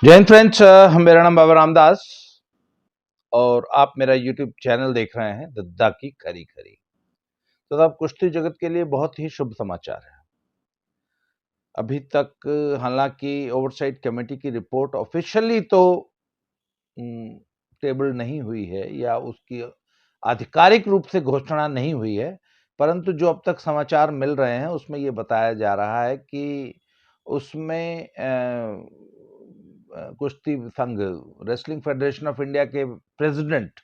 जय हिंद फ्रेंड्स, मेरा नाम बाबा रामदास और आप मेरा यूट्यूब चैनल देख रहे हैं दद्दा की खरी खरी। तो अब कुश्ती जगत के लिए बहुत ही शुभ समाचार है। अभी तक हालांकि ओवरसाइट कमेटी की रिपोर्ट ऑफिशियली तो टेबल नहीं हुई है या उसकी आधिकारिक रूप से घोषणा नहीं हुई है, परंतु जो अब तक समाचार मिल रहे हैं उसमें ये बताया जा रहा है कि उसमें कुश्ती संघ रेसलिंग फेडरेशन ऑफ इंडिया के प्रेसिडेंट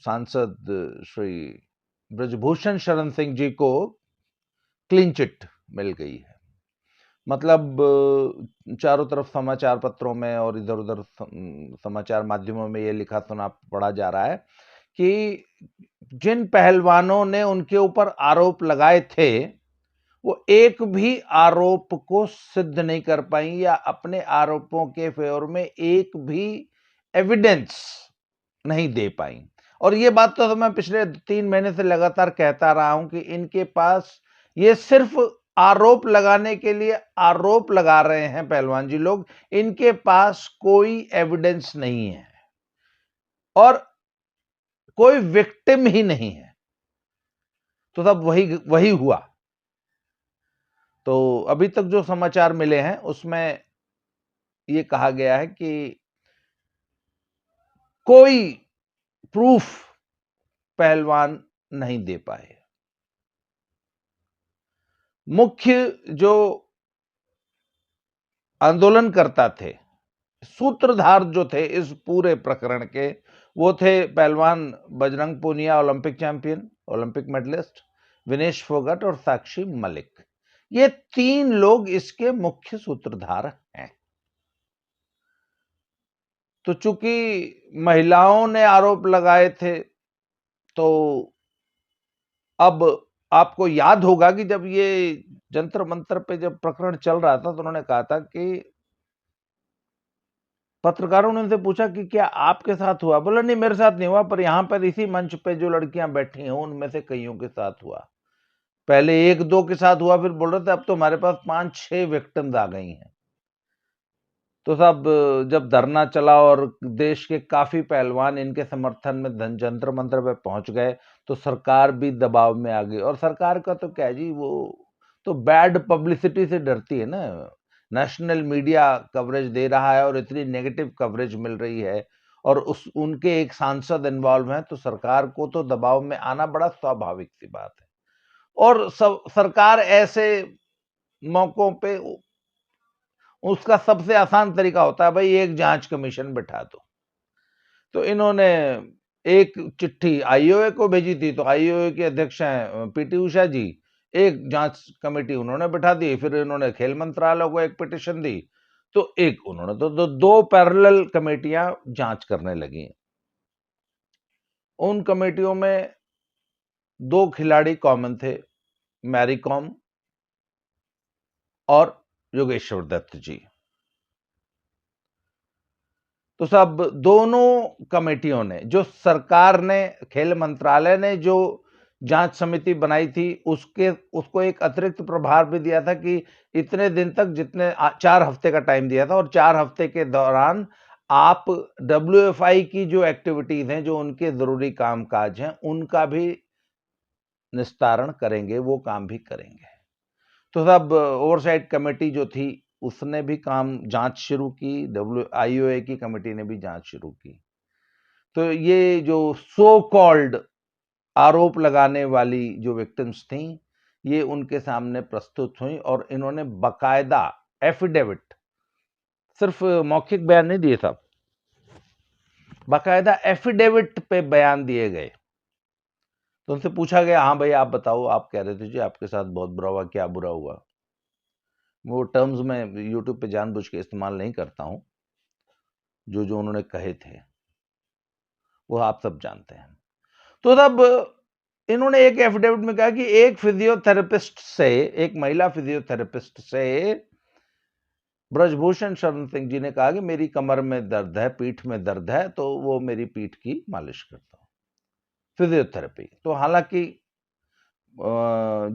सांसद श्री ब्रजभूषण शरण सिंह जी को क्लीन चिट मिल गई है। मतलब चारों तरफ समाचार पत्रों में और इधर उधर समाचार माध्यमों में ये लिखा सुना पढ़ा जा रहा है कि जिन पहलवानों ने उनके ऊपर आरोप लगाए थे वो एक भी आरोप को सिद्ध नहीं कर पाई या अपने आरोपों के फेवर में एक भी एविडेंस नहीं दे पाई। और ये बात तो मैं पिछले 3 महीने से लगातार कहता रहा हूं कि इनके पास ये सिर्फ आरोप लगाने के लिए आरोप लगा रहे हैं पहलवान जी लोग, इनके पास कोई एविडेंस नहीं है और कोई विक्टिम ही नहीं है। तो तब वही हुआ। तो अभी तक जो समाचार मिले हैं उसमें ये कहा गया है कि कोई प्रूफ पहलवान नहीं दे पाए। मुख्य जो आंदोलनकर्ता थे, सूत्रधार जो थे इस पूरे प्रकरण के, वो थे पहलवान Bajrang Punia, Olympic champion, Olympic medalist, Vinesh Phogat और साक्षी मलिक। ये 3 लोग इसके मुख्य सूत्रधार हैं। तो चूंकि महिलाओं ने आरोप लगाए थे, तो अब आपको याद होगा कि जब ये जंतर मंतर पे जब प्रकरण चल रहा था तो उन्होंने कहा था कि पत्रकारों ने उनसे पूछा कि क्या आपके साथ हुआ? बोला नहीं, मेरे साथ नहीं हुआ, पर यहां पर इसी मंच पे जो लड़कियां बैठी हैं उनमें से कईयों के साथ हुआ। पहले 1-2 के साथ हुआ, फिर बोल रहे थे अब तो हमारे पास 5-6 विक्टिम्स आ गई हैं। तो साहब जब धरना चला और देश के काफी पहलवान इनके समर्थन में जंतर मंतर पे पहुंच गए, तो सरकार भी दबाव में आ गई। और सरकार का तो क्या जी, वो तो बैड पब्लिसिटी से डरती है ना। नेशनल मीडिया कवरेज दे रहा है और इतनी नेगेटिव कवरेज मिल रही है और उस उनके एक सांसद इन्वॉल्व हैं, तो सरकार को तो दबाव में आना बड़ा स्वाभाविक सी बात है। और सरकार ऐसे मौकों पे उसका सबसे आसान तरीका होता है भाई एक जांच कमीशन बिठा दो। तो इन्होंने एक चिट्ठी आईओए को भेजी थी, तो आईओए के अध्यक्ष हैं पीटी उषा जी, एक जांच कमेटी उन्होंने बिठा दी। फिर इन्होंने खेल मंत्रालय को एक पिटिशन दी, तो एक उन्होंने तो 2 पैरेलल कमेटियां जांच करने लगी। उन कमेटियों में 2 खिलाड़ी कॉमन थे, मैरी कॉम और योगेश्वर दत्त जी। तो सब दोनों कमेटियों ने, जो सरकार ने, खेल मंत्रालय ने जो जांच समिति बनाई थी, उसको एक अतिरिक्त प्रभार भी दिया था कि इतने दिन तक, जितने 4 हफ्ते का टाइम दिया था, और 4 हफ्ते के दौरान आप डब्ल्यूएफआई की जो एक्टिविटीज हैं, जो उनके जरूरी कामकाज हैं, उनका भी निस्तारण करेंगे, वो काम भी करेंगे। तो सब ओवरसाइट कमेटी जो थी उसने भी काम जांच शुरू की, आईओए की कमेटी ने भी जांच शुरू की। तो ये जो सो कॉल्ड आरोप लगाने वाली जो विक्टिम्स थी, ये उनके सामने प्रस्तुत हुई और इन्होंने बकायदा एफिडेविट, सिर्फ मौखिक बयान नहीं दिए साहब, बकायदा एफिडेविट पे बयान दिए गए। तो उनसे पूछा गया, हाँ भाई आप बताओ, आप कह रहे थे जी आपके साथ बहुत बुरा हुआ, क्या बुरा हुआ? वो टर्म्स में यूट्यूब पे जानबूझ के इस्तेमाल नहीं करता हूं, जो जो उन्होंने कहे थे वो आप सब जानते हैं। तो तब इन्होंने एक एफिडेविट में कहा कि एक फिजियोथेरेपिस्ट से, एक महिला फिजियोथेरेपिस्ट से ब्रजभूषण शरण सिंह जी ने कहा कि मेरी कमर में दर्द है, पीठ में दर्द है, तो वो मेरी पीठ की मालिश करता हूं, फिजियोथेरेपी। तो हालांकि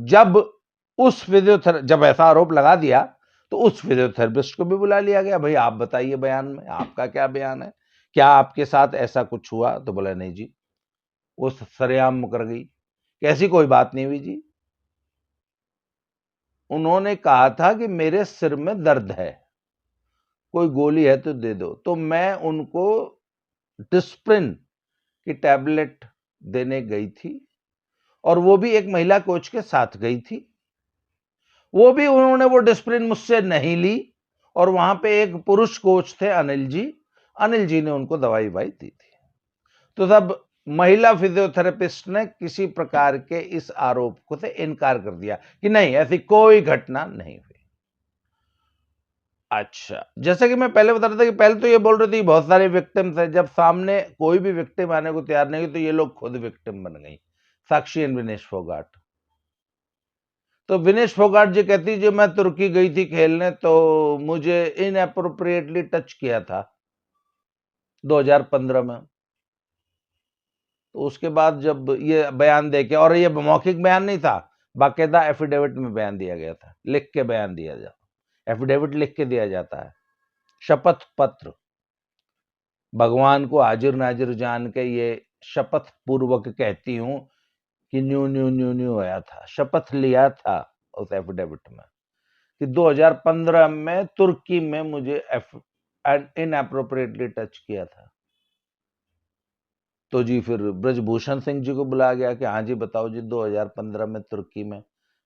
जब जब ऐसा आरोप लगा दिया, तो उस फिजियोथेरेपिस्ट को भी बुला लिया गया, भाई आप बताइए बयान में आपका क्या बयान है, क्या आपके साथ ऐसा कुछ हुआ? तो बोला नहीं जी, वो सरेआम मुकर गई कि ऐसी कोई बात नहीं हुई जी। उन्होंने कहा था कि मेरे सिर में दर्द है, कोई गोली है तो दे दो। तो मैं उनको डिस्प्रिन की टैबलेट देने गई थी, और वो भी एक महिला कोच के साथ गई थी। वो भी उन्होंने वो डिस्प्रिन मुझसे नहीं ली, और वहां पे एक पुरुष कोच थे अनिल जी ने उनको दवाई दी थी। तो तब महिला फिजियोथेरेपिस्ट ने किसी प्रकार के इस आरोप को से इनकार कर दिया कि नहीं, ऐसी कोई घटना नहीं हुई। अच्छा, जैसे कि मैं पहले बता रहा था कि पहले तो ये बोल रही थी बहुत सारे विक्टिम्स हैं, जब सामने कोई भी विक्टिम आने को तैयार नहीं हुई तो ये लोग खुद विक्टिम बन गई, साक्षी एंड विनेश फोगाट। तो विनेश फोगाट जी कहती जो मैं तुर्की गई थी खेलने तो मुझे इनएप्रोप्रिएटली टच किया था 2015 में। तो उसके बाद जब ये बयान देके, और ये मौखिक बयान नहीं था, बाकायदा एफिडेविट में बयान दिया गया था, लिख के बयान दिया जाता, एफिडेविट लिख के दिया जाता है, शपथ पत्र, भगवान को हाजिर नाजिर जान के ये शपथ पूर्वक कहती हूं कि न्यू न्यू न्यू न्यू आया था, शपथ लिया था उस एफिडेविट में कि 2015 में तुर्की में मुझे इनएप्रोप्रिएटली टच किया था। तो जी फिर ब्रजभूषण सिंह जी को बुलाया गया कि हाँ जी बताओ जी 2015 में तुर्की में।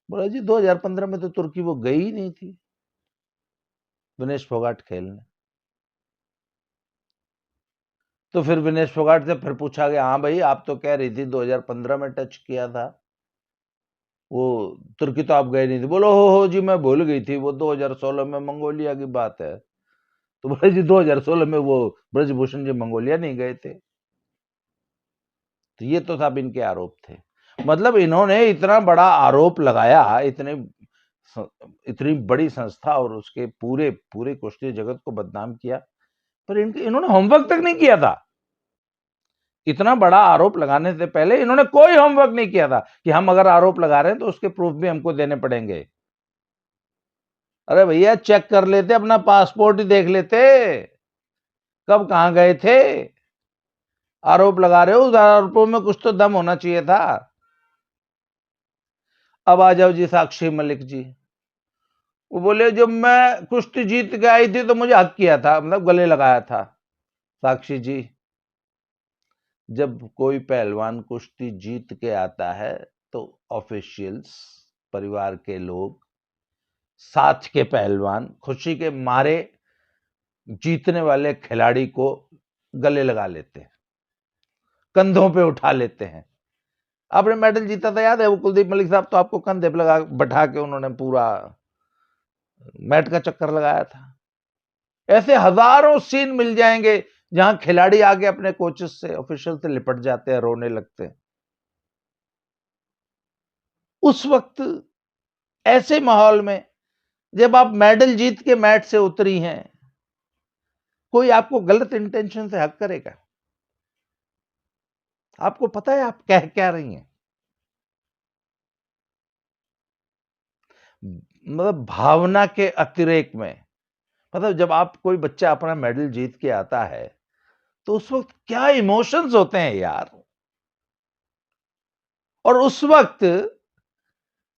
बोला जी 2015 में तो तुर्की वो गई ही नहीं थी विनेश फोगाट खेलने। तो फिर विनेश फोगाट से फिर पूछा गया, हाँ भाई आप तो कह रही थी 2015 में टच किया था, वो तुर्की तो आप गए नहीं थे। बोलो हो जी मैं भूल गई थी, वो 2016 में मंगोलिया की बात है। तो बोले जी 2016 में वो ब्रजभूषण जी मंगोलिया नहीं गए थे। तो ये तो सब इनके आरोप थे। मतलब इन्होंने इतना बड़ा आरोप लगाया, इतनी बड़ी संस्था और उसके पूरे पूरे कुश्ती जगत को बदनाम किया, पर इन्होंने होमवर्क तक नहीं किया था। इतना बड़ा आरोप लगाने से पहले इन्होंने कोई होमवर्क नहीं किया था कि हम अगर आरोप लगा रहे हैं तो उसके प्रूफ भी हमको देने पड़ेंगे। अरे भैया चेक कर लेते, अपना पासपोर्ट ही देख लेते, कब कहां गए थे। आरोप लगा रहे हो, उस आरोपों में कुछ तो दम होना चाहिए था। अब आ जाओ जी साक्षी मलिक जी, वो बोले जब मैं कुश्ती जीत के आई थी तो मुझे हक किया था, मतलब गले लगाया था। साक्षी जी, जब कोई पहलवान कुश्ती जीत के आता है तो ऑफिशियल्स, परिवार के लोग, साथ के पहलवान खुशी के मारे जीतने वाले खिलाड़ी को गले लगा लेते हैं, कंधों पे उठा लेते हैं। आपने मेडल जीता था याद है, वो कुलदीप मलिक साहब तो आपको कंधे पे लगा बैठा के उन्होंने पूरा मैट का चक्कर लगाया था। ऐसे हजारों सीन मिल जाएंगे जहां खिलाड़ी आगे अपने कोचेस से, ऑफिशियल से लिपट जाते हैं, रोने लगते हैं। उस वक्त ऐसे माहौल में जब आप मेडल जीत के मैट से उतरी हैं, कोई आपको गलत इंटेंशन से हक करेगा? आपको पता है आप कह क्या रही हैं? मतलब भावना के अतिरेक में, मतलब जब आप कोई बच्चा अपना मेडल जीत के आता है तो उस वक्त क्या इमोशंस होते हैं यार। और उस वक्त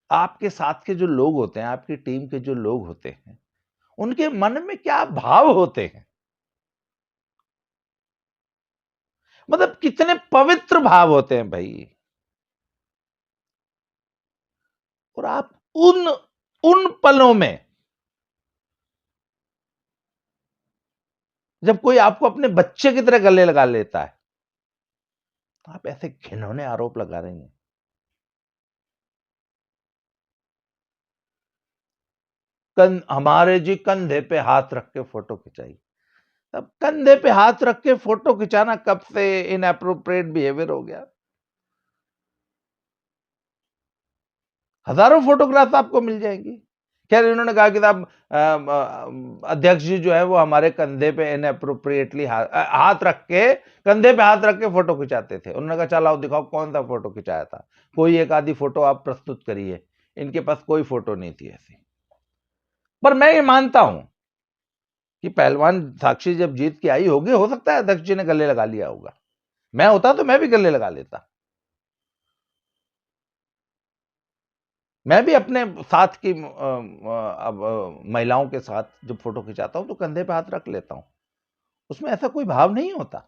आपके साथ के जो लोग होते हैं, आपकी टीम के जो लोग होते हैं, उनके मन में क्या भाव होते हैं, मतलब कितने पवित्र भाव होते हैं भाई। और आप उन उन पलों में जब कोई आपको अपने बच्चे की तरह गले लगा लेता है, तो आप ऐसे घिनौने आरोप लगा रही हैं। हमारे जी कंधे पे हाथ रख के फोटो खिंचाई। अब कंधे पे हाथ रख के फोटो खिंचाना कब से इनएप्रोप्रिएट बिहेवियर हो गया? हजारों फोटोग्राफ आपको मिल जाएंगी। खैर इन्होंने कहा कि साहब अध्यक्ष जी जो है वो हमारे कंधे पे इनएप्रोप्रिएटली हाथ रख के, कंधे पे हाथ रख के फोटो खिंचाते थे। उन्होंने कहा चलाओ दिखाओ कौन सा फोटो खिंचाया था, कोई एक आधी फोटो आप प्रस्तुत करिए। इनके पास कोई फोटो नहीं थी ऐसी। पर मैं ये मानता हूं कि पहलवान साक्षी जब जीत के आई होगी, हो सकता है अध्यक्ष जी ने गले लगा लिया होगा। मैं होता तो मैं भी गले लगा लेता। मैं भी अपने साथ की महिलाओं के साथ जब फोटो खिंचाता हूं तो कंधे पे हाथ रख लेता हूं, उसमें ऐसा कोई भाव नहीं होता।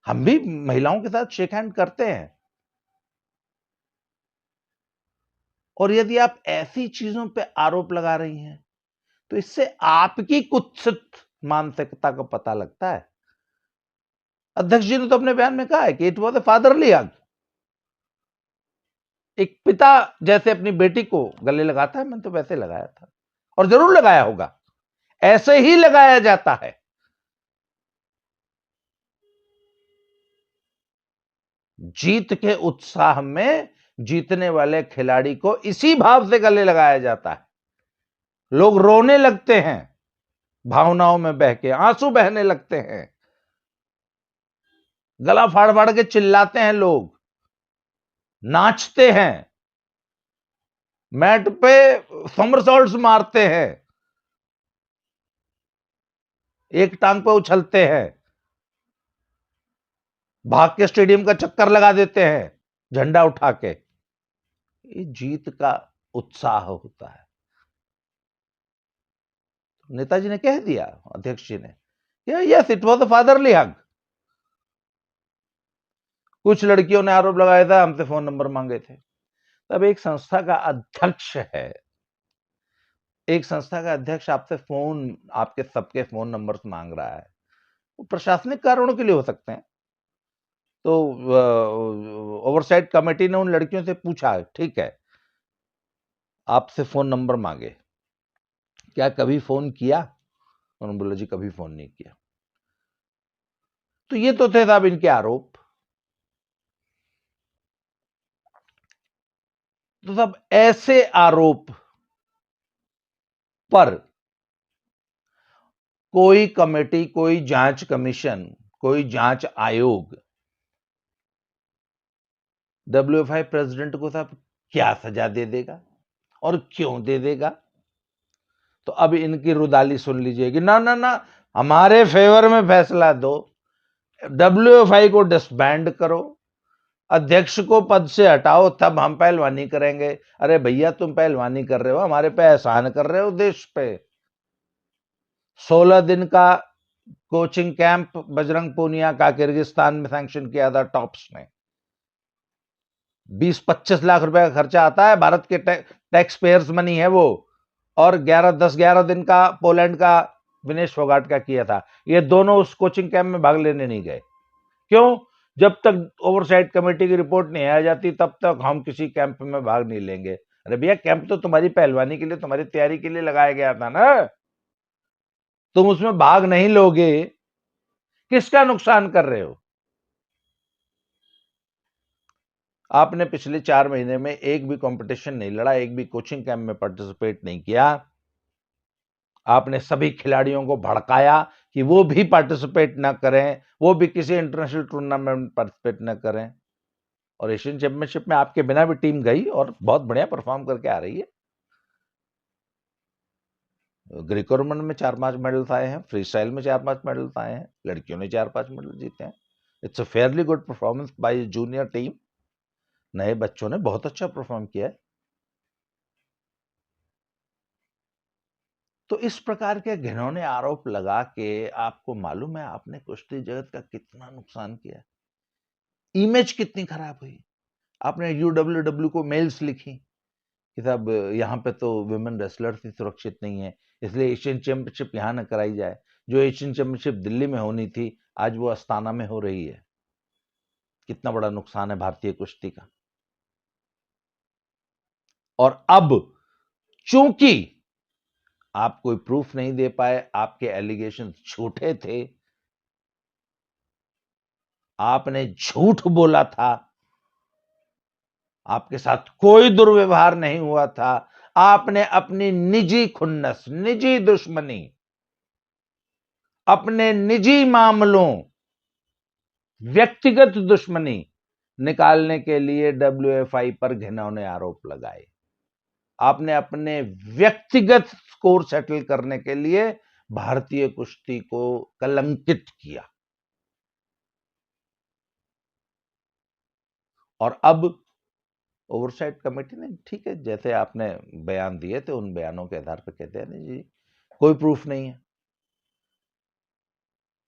हम भी महिलाओं के साथ शेक हैंड करते हैं। और यदि आप ऐसी चीजों पे आरोप लगा रही हैं तो इससे आपकी कुत्सित मानसिकता का पता लगता है। अध्यक्ष जी ने तो अपने बयान में कहा है कि इट वॉज ए फादरली हग। एक पिता जैसे अपनी बेटी को गले लगाता है, मैंने तो वैसे लगाया था और जरूर लगाया होगा, ऐसे ही लगाया जाता है। जीत के उत्साह में जीतने वाले खिलाड़ी को इसी भाव से गले लगाया जाता है। लोग रोने लगते हैं, भावनाओं में बह के आंसू बहने लगते हैं, गला फाड़ फाड़ के चिल्लाते हैं, लोग नाचते हैं, मैट पे समरसॉल्ट्स मारते हैं, एक टांग पे उछलते हैं, भाग के स्टेडियम का चक्कर लगा देते हैं झंडा उठा के। ये जीत का उत्साह होता है। नेताजी ने कह दिया, अध्यक्ष जी ने, yes it was a fatherly hug. कुछ लड़कियों ने आरोप लगाया था हमसे फोन नंबर मांगे थे। तब एक संस्था का अध्यक्ष है, एक संस्था का अध्यक्ष आपसे फोन, आपके सबके फोन नंबर्स मांग रहा है, वो प्रशासनिक कारणों के लिए हो सकते हैं। तो ओवरसाइट कमेटी ने उन लड़कियों से पूछा, ठीक है आपसे फोन नंबर मांगे, क्या कभी फोन किया? उन्होंने बोला जी कभी फोन नहीं किया। तो ये तो थे साहब इनके आरोप। तो साहब ऐसे आरोप पर कोई कमेटी, कोई जांच कमीशन, कोई जांच आयोग WFI प्रेसिडेंट को साहब क्या सजा दे देगा और क्यों दे देगा? तो अब इनकी रुदाली सुन लीजिए कि ना ना ना, हमारे फेवर में फैसला दो, WFI को डिसबैंड करो, अध्यक्ष को पद से हटाओ, तब हम पहलवानी करेंगे। अरे भैया तुम पहलवानी कर रहे हो, हमारे पे एहसान कर रहे हो देश पे। 16 दिन का कोचिंग कैंप बजरंग पूनिया का किर्गिस्तान में सैंक्शन किया था टॉप्स ने। 20-25 लाख रुपए का खर्चा आता है, भारत के टैक्स पेयर्स मनी है वो। और 11 दिन का पोलैंड का विनेश फोगाट का किया था। ये दोनों उस कोचिंग कैंप में भाग लेने नहीं गए। क्यों? जब तक ओवरसाइट कमेटी की रिपोर्ट नहीं आ जाती तब तक हम किसी कैंप में भाग नहीं लेंगे। अरे भैया कैंप तो तुम्हारी पहलवानी के लिए, तुम्हारी तैयारी के लिए लगाया गया था ना। तुम उसमें भाग नहीं लोगे, किसका नुकसान कर रहे हो? आपने पिछले 4 महीने में एक भी कंपटीशन नहीं लड़ा, एक भी कोचिंग कैंप में पार्टिसिपेट नहीं किया। आपने सभी खिलाड़ियों को भड़काया कि वो भी पार्टिसिपेट ना करें, वो भी किसी इंटरनेशनल टूर्नामेंट में पार्टिसिपेट ना करें। और एशियन चैंपियनशिप में आपके बिना भी टीम गई और बहुत बढ़िया परफॉर्म करके आ रही है। ग्रीको रोमन में 4-5 मेडल्स आए हैं, फ्री स्टाइल में 4-5 मेडल्स आए हैं, लड़कियों ने 4-5 मेडल जीते हैं। It's a fairly good performance by junior team. नए बच्चों ने बहुत अच्छा परफॉर्म किया है। तो इस प्रकार के घिनौने आरोप लगा के आपको मालूम है आपने कुश्ती जगत का कितना नुकसान किया, इमेज कितनी खराब हुई। आपने UWW को मेल्स लिखी कि साहब यहाँ पे तो विमेन रेसलर्स ही सुरक्षित नहीं है, इसलिए एशियन चैंपियनशिप यहाँ न कराई जाए। जो एशियन चैंपियनशिप दिल्ली में होनी थी आज वो अस्ताना में हो रही है। कितना बड़ा नुकसान है भारतीय कुश्ती का। और अब चूंकि आप कोई प्रूफ नहीं दे पाए, आपके एलिगेशन झूठे थे, आपने झूठ बोला था, आपके साथ कोई दुर्व्यवहार नहीं हुआ था, आपने अपनी निजी खुन्नस, निजी दुश्मनी, अपने निजी मामलों, व्यक्तिगत दुश्मनी निकालने के लिए WFI पर घिनौने आरोप लगाए। आपने अपने व्यक्तिगत स्कोर सेटल करने के लिए भारतीय कुश्ती को कलंकित किया। और अब ओवरसाइट कमेटी ने, ठीक है, जैसे आपने बयान दिए थे उन बयानों के आधार पर कहते हैं नहीं जी, कोई प्रूफ नहीं है,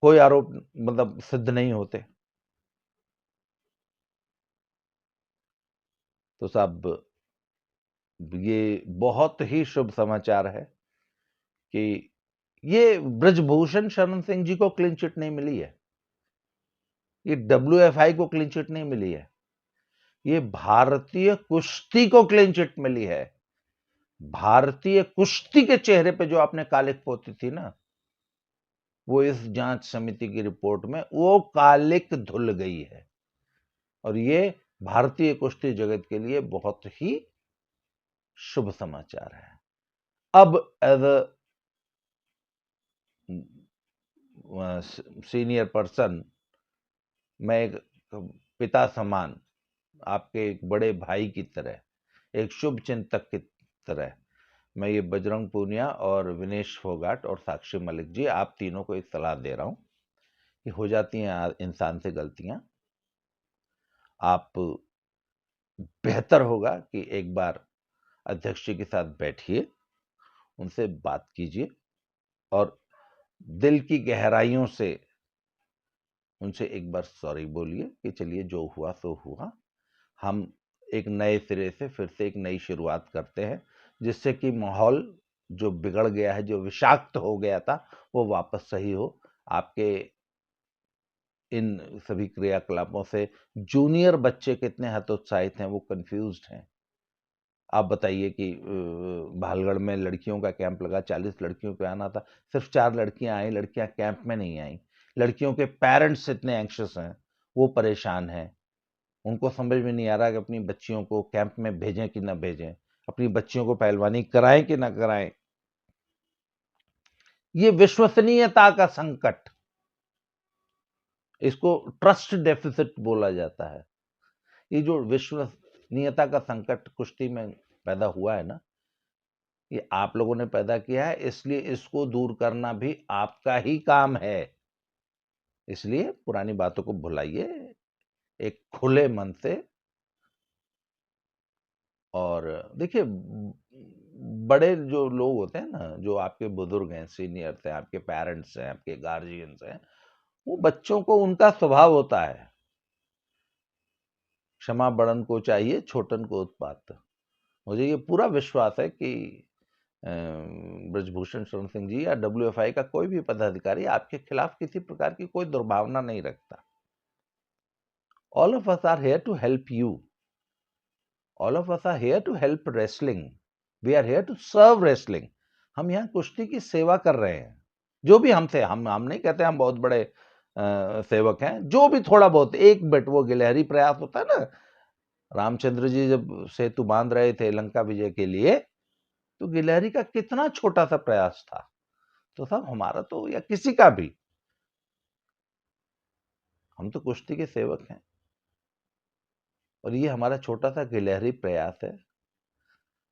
कोई आरोप मतलब सिद्ध नहीं होते। तो साहब ये बहुत ही शुभ समाचार है कि ये ब्रजभूषण शरण सिंह जी को क्लीन चिट नहीं मिली है, ये WFI को क्लीन चिट नहीं मिली है, ये भारतीय कुश्ती को क्लीन चिट मिली है। भारतीय कुश्ती के चेहरे पे जो आपने कालिक पोती थी ना, वो इस जांच समिति की रिपोर्ट में वो कालिक धुल गई है। और ये भारतीय कुश्ती जगत के लिए बहुत ही शुभ समाचार है। अब एज अ सीनियर पर्सन, मैं एक पिता समान, आपके एक बड़े भाई की तरह, एक शुभ चिंतक की तरह, मैं ये बजरंग पूनिया और विनेश फोगाट और साक्षी मलिक जी, आप तीनों को एक सलाह दे रहा हूं कि हो जाती हैं इंसान से गलतियां। आप बेहतर होगा कि एक बार अध्यक्ष जी के साथ बैठिए, उनसे बात कीजिए और दिल की गहराइयों से उनसे एक बार सॉरी बोलिए कि चलिए जो हुआ सो हुआ, हम एक नए सिरे से फिर से एक नई शुरुआत करते हैं, जिससे कि माहौल जो बिगड़ गया है, जो विषाक्त हो गया था, वो वापस सही हो। आपके इन सभी क्रियाकलापों से जूनियर बच्चे कितने हतोत्साहित हैं, वो कंफ्यूज्ड हैं। आप बताइए कि भालगढ़ में लड़कियों का कैंप लगा, 40 लड़कियों को आना था, सिर्फ 4 लड़कियां आई, लड़कियां कैंप में नहीं आई। लड़कियों के पेरेंट्स इतने एंक्शस हैं, वो परेशान हैं, उनको समझ में नहीं आ रहा कि अपनी बच्चियों को कैंप में भेजें कि ना भेजें, अपनी बच्चियों को पहलवानी कराएं कि ना कराएं। ये विश्वसनीयता का संकट, इसको ट्रस्ट डेफिसिट बोला जाता है। ये जो विश्वसनीयता का संकट कुश्ती में पैदा हुआ है ना, ये आप लोगों ने पैदा किया है, इसलिए इसको दूर करना भी आपका ही काम है। इसलिए पुरानी बातों को भुलाइए, एक खुले मन से। और देखिए, बड़े जो लोग होते हैं ना, जो आपके बुजुर्ग हैं, सीनियर्स हैं, आपके पेरेंट्स हैं, आपके गार्जियंस हैं, वो बच्चों को उनका स्वभाव होता है, क्षमा बड़न को चाहिए छोटन को उत्पात। मुझे ये पूरा विश्वास है कि ब्रजभूषण शरण सिंह जी या WFI का कोई भी पदाधिकारी आपके खिलाफ किसी प्रकार की कोई दुर्भावना नहीं रखता। All of us are here to help you, all of us are here to help wrestling, we are here to serve wrestling. हम यहाँ कुश्ती की सेवा कर रहे हैं। जो भी हमसे, हम नहीं कहते हम बहुत बड़े सेवक हैं, जो भी थोड़ा बहुत एक बिट वो गिलहरी प्रयास होता है ना, रामचंद्र जी जब सेतु बांध रहे थे लंका विजय के लिए, तो गिलहरी का कितना छोटा सा प्रयास था। तो साहब हमारा तो, या किसी का भी, हम तो कुश्ती के सेवक हैं और ये हमारा छोटा सा गिलहरी प्रयास है।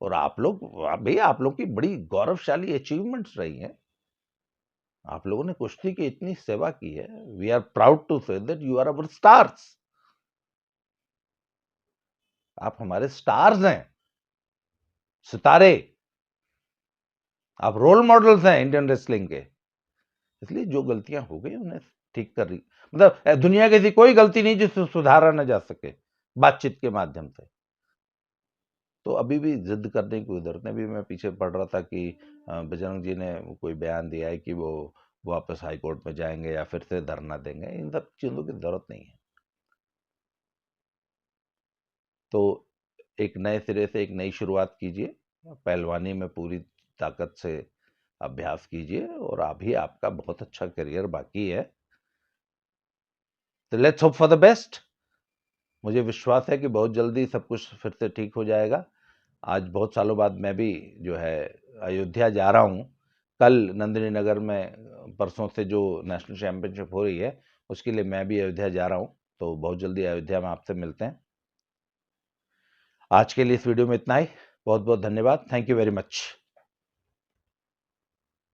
और आप लोग, भैया आप लोग की बड़ी गौरवशाली अचीवमेंट्स रही हैं, आप लोगों ने कुश्ती की इतनी सेवा की है। We are proud to say that you are our stars, आप हमारे स्टार्स हैं, सितारे, आप रोल मॉडल्स हैं इंडियन रेसलिंग के। इसलिए जो गलतियां हो गई उन्हें ठीक कर रही, मतलब दुनिया की ऐसी कोई गलती नहीं जिससे सुधारा न जा सके बातचीत के माध्यम से। तो अभी भी जिद करने की कोई जरूरत नहीं। अभी मैं पीछे पढ़ रहा था कि बजरंग जी ने कोई बयान दिया है कि वो वापस हाई कोर्ट में जाएंगे या फिर से धरना देंगे। इन सब चीजों की जरूरत नहीं है। तो एक नए सिरे से एक नई शुरुआत कीजिए, पहलवानी में पूरी ताकत से अभ्यास कीजिए और अभी आपका बहुत अच्छा करियर बाकी है। तो let's hope for the best. मुझे विश्वास है कि बहुत जल्दी सब कुछ फिर से ठीक हो जाएगा। आज बहुत सालों बाद मैं भी जो है अयोध्या जा रहा हूँ। कल नंदिनी नगर में परसों से जो नेशनल चैंपियनशिप हो रही है, उसके लिए मैं भी अयोध्या जा रहा हूँ। तो बहुत जल्दी अयोध्या में आपसे मिलते हैं। आज के लिए इस वीडियो में इतना ही। बहुत बहुत धन्यवाद। Thank you very much.